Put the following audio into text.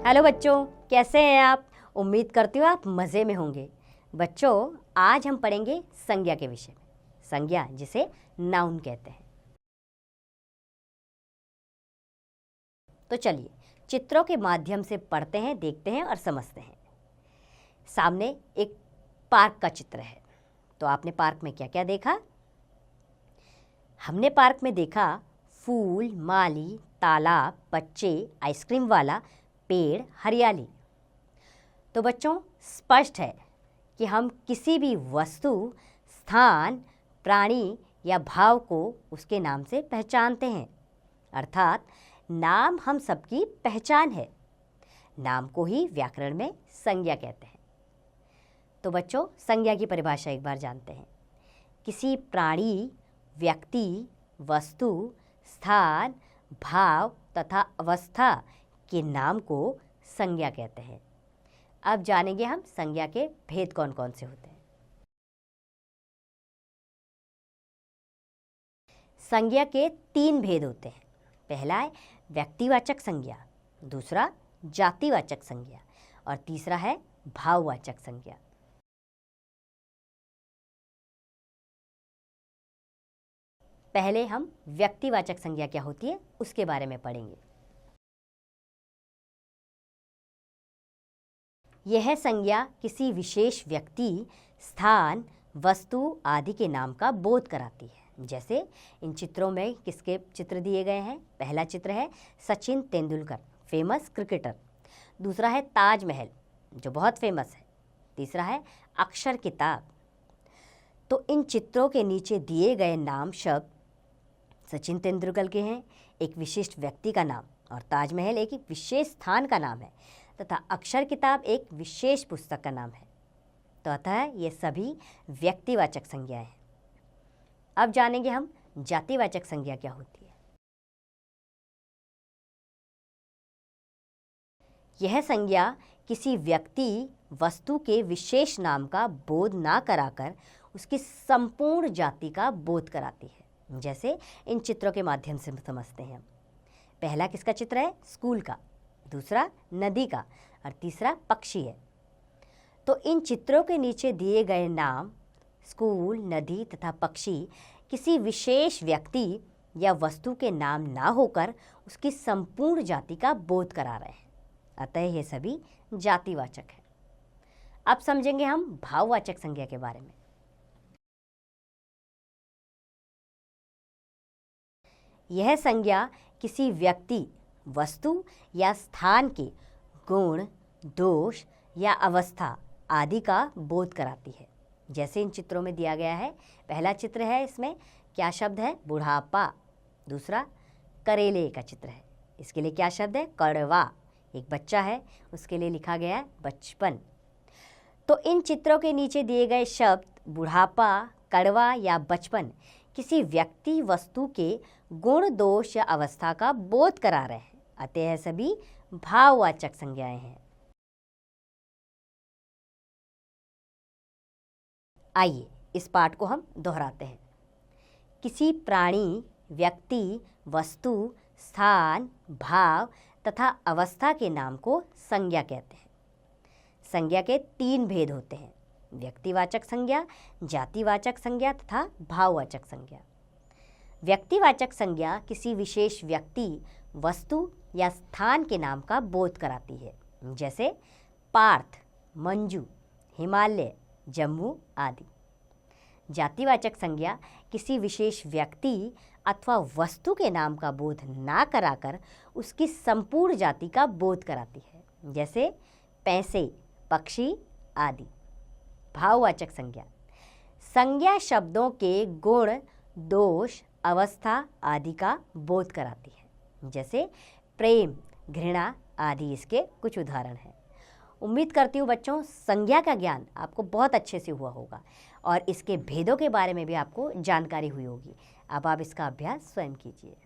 Hello बच्चों, कैसे हैं आप? उम्मीद करती हूँ आप मज़े में होंगे। बच्चों, आज हम पढ़ेंगे संज्ञा के विषय में। संज्ञा जिसे नाउन कहते हैं। तो चलिए चित्रों के माध्यम से पढ़ते हैं, देखते हैं और समझते हैं। सामने एक पार्क का चित्र है। तो आपने पार्क में क्या क्या देखा? हमने पार्क में देखा फूल, माली, तालाब, बच्चे, आइसक्रीम वाला, पेड़, हरियाली। तो बच्चों, स्पष्ट है कि हम किसी भी वस्तु, स्थान, प्राणी या भाव को उसके नाम से पहचानते हैं। अर्थात नाम हम सबकी पहचान है। नाम को ही व्याकरण में संज्ञा कहते हैं। तो बच्चों, संज्ञा की परिभाषा एक बार जानते हैं। किसी प्राणी, व्यक्ति, वस्तु, स्थान, भाव तथा अवस्था के नाम को संज्ञा कहते हैं। अब जानेंगे हम संज्ञा के भेद कौन कौन से होते हैं। संज्ञा के 3 भेद होते हैं। पहला है व्यक्तिवाचक संज्ञा, दूसरा जातिवाचक संज्ञा और तीसरा है भाववाचक संज्ञा। पहले हम व्यक्तिवाचक संज्ञा क्या होती है उसके बारे में पढ़ेंगे। यह संज्ञा किसी विशेष व्यक्ति, स्थान, वस्तु आदि के नाम का बोध कराती है। जैसे इन चित्रों में किसके चित्र दिए गए हैं? पहला चित्र है सचिन तेंदुलकर, फेमस क्रिकेटर। दूसरा है ताजमहल, जो बहुत फेमस है। तीसरा है अक्षर किताब। तो इन चित्रों के नीचे दिए गए नाम शब्द सचिन तेंदुलकर के हैं, एक विशिष्ट व्यक्ति का नाम, और ताजमहल एक विशेष स्थान का नाम है तथा अक्षर किताब एक विशेष पुस्तक का नाम है। तो अतः ये सभी व्यक्तिवाचक संज्ञाएं हैं। अब जानेंगे हम जातिवाचक संज्ञा क्या होती है। यह संज्ञा किसी व्यक्ति, वस्तु के विशेष नाम का बोध ना कराकर उसकी संपूर्ण जाति का बोध कराती है। जैसे इन चित्रों के माध्यम से समझते हैं। पहला किसका चित्र है? स्कूल का, दूसरा नदी का और तीसरा पक्षी है। तो इन चित्रों के नीचे दिए गए नाम स्कूल, नदी तथा पक्षी किसी विशेष व्यक्ति या वस्तु के नाम ना होकर उसकी संपूर्ण जाति का बोध करा रहे हैं। अतः ये सभी जातिवाचक है। अब समझेंगे हम भाववाचक संज्ञा के बारे में। यह संज्ञा किसी व्यक्ति, वस्तु या स्थान के गुण, दोष या अवस्था आदि का बोध कराती है। जैसे इन चित्रों में दिया गया है। पहला चित्र है, इसमें क्या शब्द है? बुढ़ापा। दूसरा करेले का चित्र है, इसके लिए क्या शब्द है? कड़वा। एक बच्चा है, उसके लिए लिखा गया है बचपन। तो इन चित्रों के नीचे दिए गए शब्द बुढ़ापा, कड़वा या बचपन किसी व्यक्ति, वस्तु के गुण, दोष या अवस्था का बोध करा रहे हैं। अतः यह सभी भाववाचक संज्ञाएं हैं। आइए इस पाठ को हम दोहराते हैं। किसी प्राणी, व्यक्ति, वस्तु, स्थान, भाव तथा अवस्था के नाम को संज्ञा कहते हैं। संज्ञा के 3 भेद होते हैं। व्यक्तिवाचक संज्ञा, जातिवाचक संज्ञा तथा भाववाचक संज्ञा। व्यक्तिवाचक संज्ञा किसी विशेष व्यक्ति, वस्तु या स्थान के नाम का बोध कराती है। जैसे पार्थ, मंजू, हिमालय, जम्मू आदि। जातिवाचक संज्ञा किसी विशेष व्यक्ति अथवा वस्तु के नाम का बोध ना कराकर उसकी संपूर्ण जाति का बोध कराती है। जैसे पैसे, पक्षी आदि। भाववाचक संज्ञा संज्ञा शब्दों के गुण, दोष, अवस्था आदि का बोध कराती है। जैसे प्रेम, घृणा आदि इसके कुछ उदाहरण हैं। उम्मीद करती हूँ बच्चों, संज्ञा का ज्ञान आपको बहुत अच्छे से हुआ होगा और इसके भेदों के बारे में भी आपको जानकारी हुई होगी। अब आप इसका अभ्यास स्वयं कीजिए।